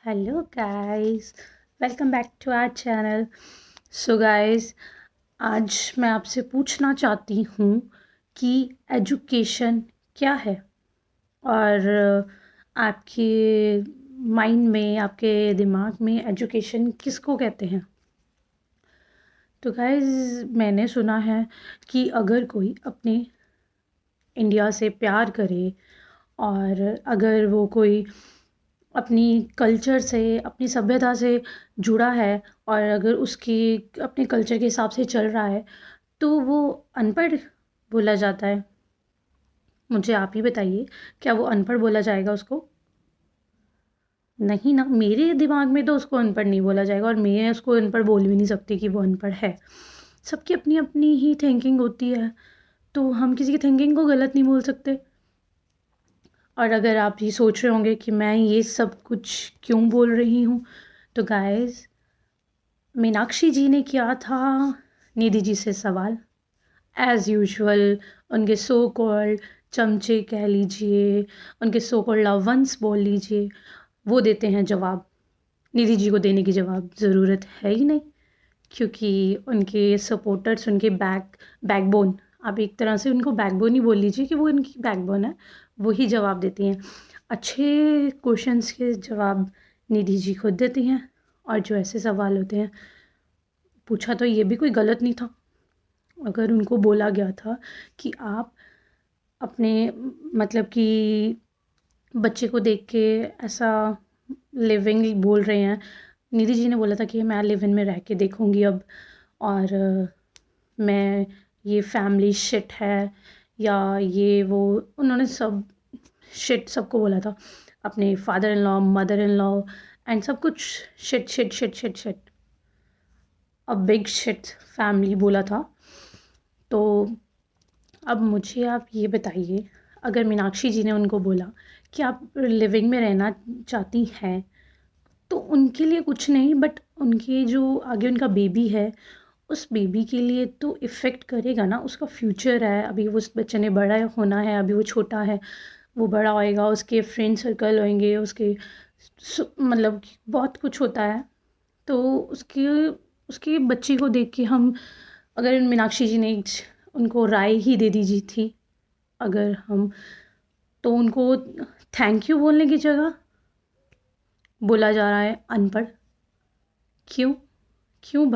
Hello guys, welcome back to our channel. So guys, आज मैं आपसे पूछना चाहती हूँ कि एजुकेशन क्या है और आपके माइंड में, आपके दिमाग में एजुकेशन किसको कहते हैं। तो गाइस, मैंने सुना है कि अगर कोई अपने इंडिया से प्यार करे और अगर वो कोई अपनी कल्चर से, अपनी सभ्यता से जुड़ा है और अगर उसकी अपने कल्चर के हिसाब से चल रहा है तो वो अनपढ़ बोला जाता है। मुझे आप ही बताइए, क्या वो अनपढ़ बोला जाएगा उसको? नहीं ना, मेरे दिमाग में तो उसको अनपढ़ नहीं बोला जाएगा और मैं उसको अनपढ़ बोल भी नहीं सकती कि वो अनपढ़ है। सबकी अपनी अपनी ही थिंकिंग होती है, तो हम किसी की थिंकिंग को गलत नहीं बोल सकते। और अगर आप ये सोच रहे होंगे कि मैं ये सब कुछ क्यों बोल रही हूँ, तो गाइस, मीनाक्षी जी ने किया था निधि जी से सवाल। एज़ यूजुअल उनके सो कॉल्ड चमचे कह लीजिए, उनके सो कॉल्ड लव वंस बोल लीजिए, वो देते हैं जवाब। निधि जी को देने की जवाब ज़रूरत है ही नहीं, क्योंकि उनके सपोर्टर्स, उनके बैकबोन, आप एक तरह से उनको बैकबोन ही बोल लीजिए कि वो उनकी बैकबोन है, वही जवाब देती हैं। अच्छे क्वेश्चंस के जवाब निधि जी खुद देती हैं, और जो ऐसे सवाल होते हैं, पूछा तो ये भी कोई गलत नहीं था। अगर उनको बोला गया था कि आप अपने मतलब कि बच्चे को देख के ऐसा लिविंग बोल रहे हैं, निधि जी ने बोला था कि मैं लिव इन में रह के देखूँगी अब, और मैं ये फैमिली शिट है या ये वो, उन्होंने सब शिट सबको बोला था, अपने father in law, mother in law and सब कुछ shit shit shit shit shit, a big shit family बोला था। तो अब मुझे आप ये बताइए, अगर मीनाक्षी जी ने उनको बोला कि आप लिविंग में रहना चाहती हैं, तो उनके लिए कुछ नहीं, बट उनके जो आगे उनका बेबी है, उस बेबी के लिए तो इफ़ेक्ट करेगा ना, उसका फ्यूचर है। अभी वो उस बच्चे ने बड़ा होना है, अभी वो छोटा है, वो बड़ा होएगा, उसके फ्रेंड सर्कल होंगे, उसके मतलब कि बहुत कुछ होता है। तो उसके उसके बच्चे को देख के हम, अगर मीनाक्षी जी ने उनको राय ही दे दी थी, अगर हम, तो उनको थैंक यू बोलने की जगह बोला जा रहा है अनपढ़। क्यों? क्यों भाई?